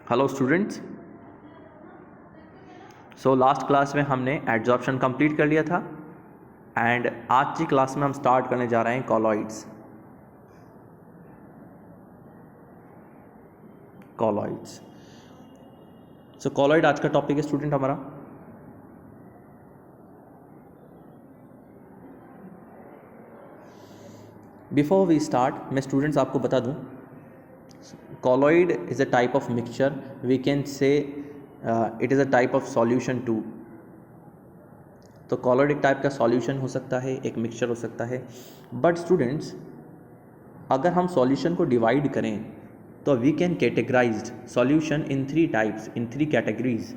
Hello students. Last class में हमने adsorption complete कर लिया था एंड आज की क्लास में हम स्टार्ट करने जा रहे हैं कॉलॉइड्स। कॉलॉइड आज का टॉपिक है स्टूडेंट हमारा। बिफोर वी स्टार्ट मैं स्टूडेंट्स आपको बता दूं, colloid is a type of mixture. We can say it is a type of solution too. तो colloid एक टाइप का सॉल्यूशन हो सकता है, एक मिक्सचर हो सकता है। बट स्टूडेंट्स, अगर हम सॉल्यूशन को डिवाइड करें तो we can categorise solution in three types, in three categories.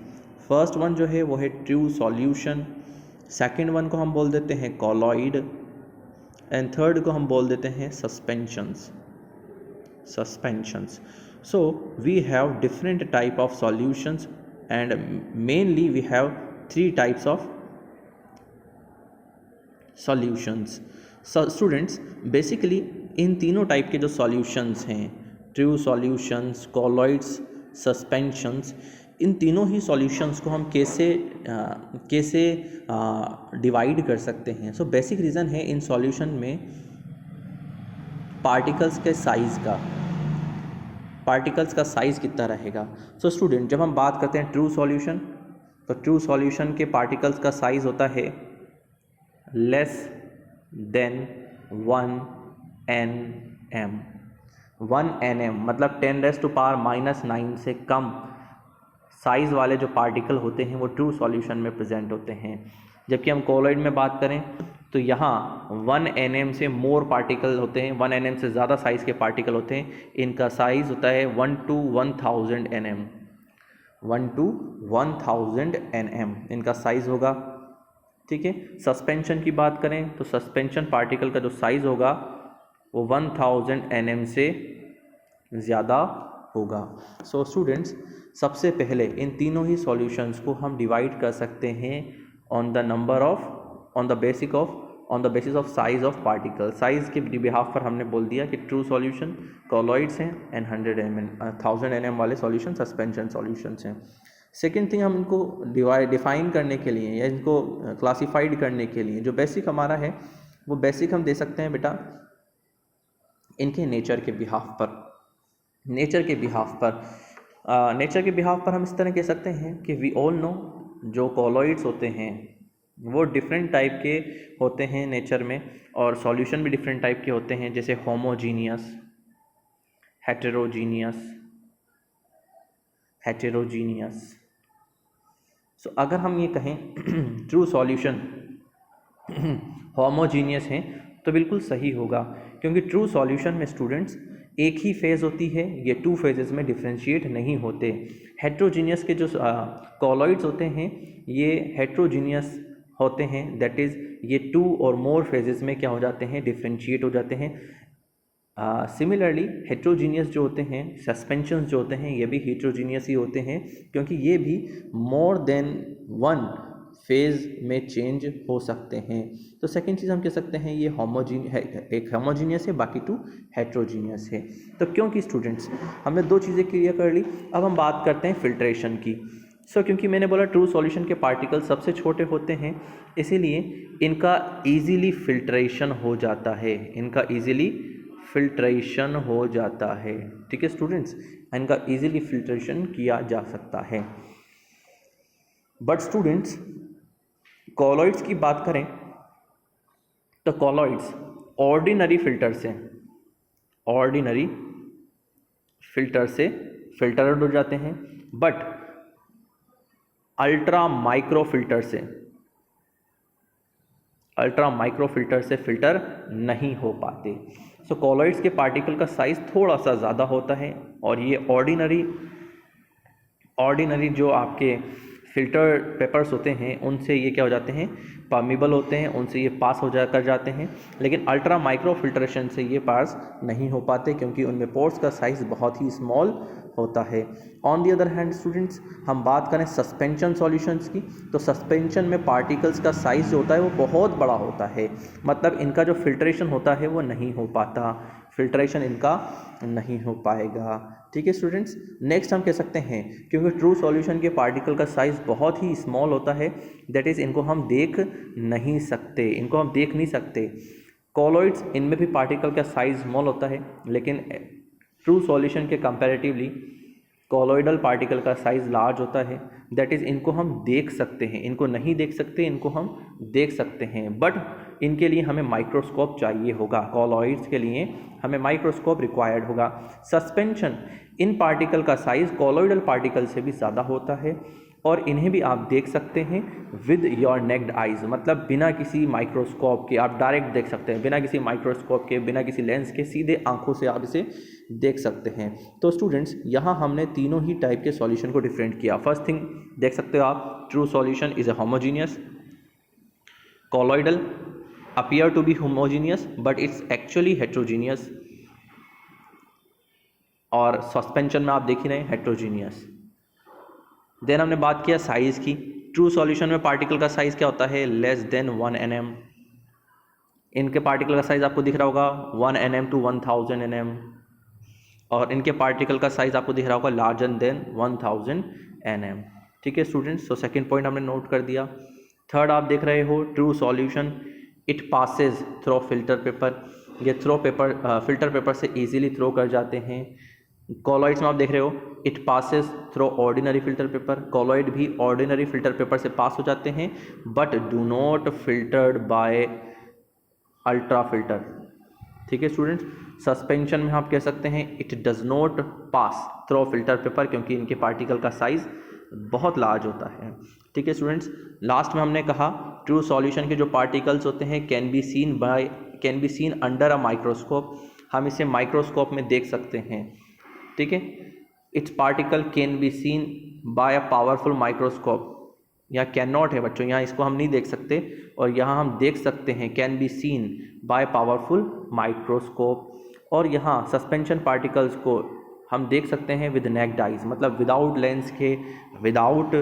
First one जो है वो है ट्रू सॉल्यूशन, सेकेंड वन को हम बोल देते हैं कॉलॉइड एंड थर्ड को हम बोल देते हैं suspensions. So we have different type of solutions and mainly we have three types of solutions. So students, basically इन तीनों टाइप के जो solutions हैं, true solutions, colloids, suspensions, इन तीनों ही solutions को हम कैसे डिवाइड कर सकते हैं। So basic reason है इन solution में पार्टिकल्स के साइज़ का, पार्टिकल्स का साइज़ कितना रहेगा। सो स्टूडेंट, जब हम बात करते हैं ट्रू सॉल्यूशन, तो ट्रू सॉल्यूशन के पार्टिकल्स का साइज़ होता है लेस देन 1 nm। 1 nm मतलब 10⁻⁻⁹ से कम साइज़ वाले जो पार्टिकल होते हैं वो ट्रू सॉल्यूशन में प्रेजेंट होते हैं। जबकि हम कॉलॉइड में बात करें तो यहाँ 1 nm से मोर पार्टिकल होते हैं, 1 nm से ज़्यादा साइज़ के पार्टिकल होते हैं। इनका साइज़ होता है 1 to 1000 nm, 1 to 1000 nm इनका साइज़ होगा। ठीक है। सस्पेंशन की बात करें तो सस्पेंशन पार्टिकल का जो साइज़ होगा वो 1000 nm से ज़्यादा होगा। सो स्टूडेंट्स, सबसे पहले इन तीनों ही सॉल्यूशंस को हम डिवाइड कर सकते हैं on the basis of size of particle. Size के बिहाफ पर हमने बोल दिया कि ट्रू सॉल्यूशन कॉलॉइड्स हैं एंड 1000 nm वाले सॉल्यूशन सस्पेंशन सॉल्यूशंस हैं। सेकेंड थिंग, हम इनको डिफाइन करने के लिए या इनको क्लासिफाइड करने के लिए जो बेसिक हमारा है वो बेसिक हम दे सकते हैं बेटा इनके नेचर के बिहाफ पर। नेचर के बिहाफ पर हम इस तरह कह सकते हैं कि वी ऑल नो जो कॉलॉइड्स होते हैं वो डिफरेंट टाइप के होते हैं नेचर में, और सॉल्यूशन भी डिफरेंट टाइप के होते हैं, जैसे होमोजीनियस, हेटेरोजीनियस। सो अगर हम ये कहें ट्रू सॉल्यूशन होमोजीनियस हैं तो बिल्कुल सही होगा, क्योंकि ट्रू सॉल्यूशन में स्टूडेंट्स एक ही फेज़ होती है, ये 2 फेजेस में डिफ्रेंशिएट नहीं होते। हेट्रोजीनियस के जो कॉलॉइड्स होते हैं ये हेट्रोजीनियस होते हैं, दैट इज़ ये 2 और मोर फेजेस में क्या हो जाते हैं, डिफ्रेंशिएट हो जाते हैं। सिमिलरली हेट्रोजीनियस जो होते हैं, सस्पेंशंस जो होते हैं, ये भी हेट्रोजीनियस ही होते हैं, क्योंकि ये भी मोर देन 1 फेज़ में चेंज हो सकते हैं। तो सेकेंड चीज़ हम कह सकते हैं ये एक होमोजीनियस है, बाकी 2 हेट्रोजीनियस है। तो क्योंकि स्टूडेंट्स हमने 2 चीज़ें क्लियर कर ली, अब हम बात करते हैं फिल्ट्रेशन की। क्योंकि मैंने बोला ट्रू सॉल्यूशन के पार्टिकल सबसे छोटे होते हैं, इसीलिए इनका ईजीली फिल्ट्रेशन हो जाता है। ठीक है स्टूडेंट्स, इनका ईजीली फिल्ट्रेशन किया जा सकता है। बट स्टूडेंट्स, कॉलॉइड्स की बात करें तो कॉलॉइड्स ऑर्डिनरी फिल्टर से फिल्टर्ड हो जाते हैं, बट अल्ट्रा माइक्रो फिल्टर से फिल्टर नहीं हो पाते। सो कॉलॉइड्स के पार्टिकल का साइज थोड़ा सा ज़्यादा होता है, और ये ऑर्डिनरी जो आपके फिल्टर पेपर्स होते हैं उनसे ये क्या हो जाते हैं, परमिबल होते हैं, उनसे ये पास कर जाते हैं। लेकिन अल्ट्रा माइक्रो फिल्ट्रेशन से ये पास नहीं हो पाते, क्योंकि उनमें पोर्स का साइज़ बहुत ही स्मॉल होता है। On the other hand students, हम बात करें सस्पेंशन सॉल्यूशंस की, तो सस्पेंशन में पार्टिकल्स का साइज़ जो होता है वो बहुत बड़ा होता है, मतलब इनका जो फिल्ट्रेशन होता है वो नहीं हो पाता। फिल्ट्रेशन इनका नहीं हो पाएगा। ठीक है स्टूडेंट्स, नेक्स्ट हम कह सकते हैं क्योंकि ट्रू सॉल्यूशन के पार्टिकल का साइज़ बहुत ही स्मॉल होता है, दैट इज़ इनको हम देख नहीं सकते, कॉलॉइड्स इनमें भी पार्टिकल का साइज़ स्मॉल होता है, लेकिन ट्रू सॉल्यूशन के कंपैरेटिवली कॉलॉइडल पार्टिकल का साइज़ लार्ज होता है, दैट इज़ इनको हम देख सकते हैं, इनको नहीं देख सकते, इनको हम देख सकते हैं, बट इनके लिए हमें माइक्रोस्कोप चाहिए होगा। कॉलॉइड्स के लिए हमें माइक्रोस्कोप रिक्वायर्ड होगा। सस्पेंशन इन पार्टिकल का साइज़ कॉलॉइडल पार्टिकल से भी ज़्यादा होता है और इन्हें भी आप देख सकते हैं विद योर नेक्ड आइज, मतलब बिना किसी माइक्रोस्कोप के आप डायरेक्ट देख सकते हैं, बिना किसी माइक्रोस्कोप के, बिना किसी लेंस के, सीधे आंखों से आप इसे देख सकते हैं। तो स्टूडेंट्स यहाँ हमने तीनों ही टाइप के सॉल्यूशन को डिफरेंट किया। फर्स्ट थिंग देख सकते हो आप, true solution is a homogeneous, colloidal appear to be homogeneous but it's actually heterogeneous, और सस्पेंशन में आप देख ही रहे हैं हेट्रोजीनियस। देन हमने बात किया साइज़ की। ट्रू सॉल्यूशन में पार्टिकल का साइज़ क्या होता है, लेस देन 1 nm। इनके पार्टिकल का साइज़ आपको दिख रहा होगा 1 nm to 1000 nm, और इनके पार्टिकल का साइज़ आपको दिख रहा होगा लार्जर देन 1000 nm। ठीक है स्टूडेंट्स, तो सेकेंड पॉइंट हमने नोट कर दिया। थर्ड आप देख रहे हो true solution it passes through filter paper, ये फिल्टर पेपर से इजीली थ्रो कर जाते हैं। कॉलॉइड्स में आप देख रहे हो it passes through ordinary filter paper, colloid भी ऑर्डिनरी फिल्टर पेपर से पास हो जाते हैं but do not filtered by ultra filter. ठीक है स्टूडेंट्स, सस्पेंशन में आप कह सकते हैं it does not pass through filter paper क्योंकि इनके पार्टिकल का साइज़ बहुत लार्ज होता है। ठीक है स्टूडेंट्स, लास्ट में हमने कहा ट्रू सॉल्यूशन के जो पार्टिकल्स होते हैं can be seen under a microscope, हम इसे माइक्रोस्कोप में देख सकते हैं। ठीक है, it's particle can be seen by a powerful microscope, यहाँ कैन नॉट है बच्चों, यहाँ इसको हम नहीं देख सकते, और यहाँ हम देख सकते हैं can be seen by powerful microscope. और यहाँ सस्पेंशन पार्टिकल्स को हम देख सकते हैं विद नेक्ड आइज, मतलब विदाउट लेंस के, विदाउट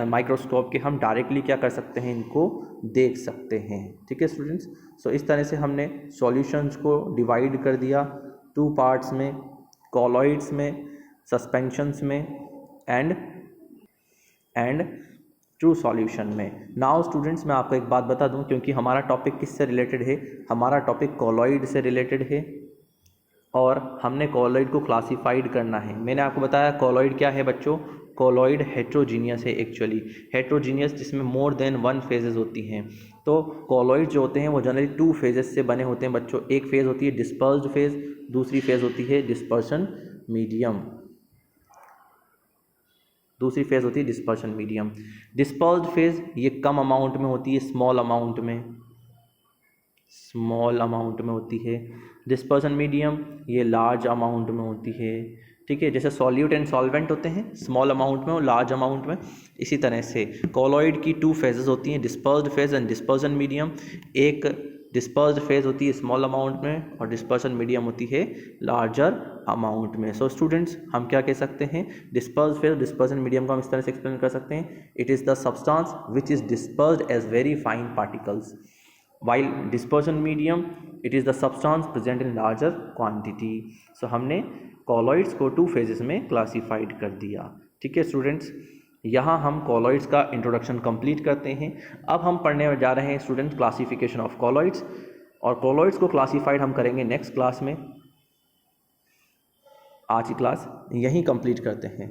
माइक्रोस्कोप के हम डायरेक्टली क्या कर सकते हैं, इनको देख सकते हैं। ठीक है स्टूडेंट्स, सो इस तरह से हमने सॉल्यूशंस को डिवाइड कर दिया 2 पार्ट्स में, कॉलॉइड्स में, सस्पेंशंस में एंड ट्रू सॉल्यूशन में। नाउ स्टूडेंट्स मैं आपको एक बात बता दूं, क्योंकि हमारा टॉपिक किससे रिलेटेड है, हमारा टॉपिक कॉलॉइड से रिलेटेड है और हमने कॉलॉइड को क्लासिफाइड करना है। मैंने आपको बताया कॉलॉइड क्या है बच्चों, कॉलॉइड हेट्रोजीनियस है, एक्चुअली हेट्रोजीनियस जिसमें मोर देन 1 फेजेस होती हैं। तो कॉलॉइड जो होते हैं वो जनरली 2 फेजेस से बने होते हैं बच्चों। एक फेज़ होती है डिस्पर्स्ड फेज़, दूसरी फेज़ होती है डिस्पर्शन मीडियम, दूसरी फेज़ होती है डिस्पर्शन मीडियम। डिस्पर्स्ड फेज़ ये कम अमाउंट में होती है, स्मॉल अमाउंट में होती है। डिस्पर्शन मीडियम ये लार्ज अमाउंट में होती है। ठीक है, जैसे सॉल्यूट एंड सॉल्वेंट होते हैं, स्मॉल अमाउंट में और लार्ज अमाउंट में, इसी तरह से कॉलॉइड की 2 फेजेस होती हैं, dispersed phase and dispersion medium. एक डिस्पर्स्ड फेज होती है स्मॉल अमाउंट में और डिस्पर्शन मीडियम होती है लार्जर अमाउंट में। सो स्टूडेंट्स हम क्या कह सकते हैं, डिस्पर्स्ड फेज डिस्पर्शन मीडियम को हम इस तरह से एक्सप्लेन कर सकते हैं, it is the substance which is dispersed as very fine particles, while dispersion medium it is the substance present in larger quantity। so हमने कॉलॉइड्स को 2 फेजेस में क्लासिफाइड कर दिया। ठीक है स्टूडेंट्स, यहाँ हम कॉलॉइड्स का इंट्रोडक्शन कंप्लीट करते हैं। अब हम पढ़ने जा रहे हैं स्टूडेंट्स क्लासिफिकेशन ऑफ कॉलॉइड्स, और कॉलॉइड्स को क्लासिफाइड हम करेंगे नेक्स्ट क्लास में। आज की क्लास यहीं कंप्लीट करते हैं।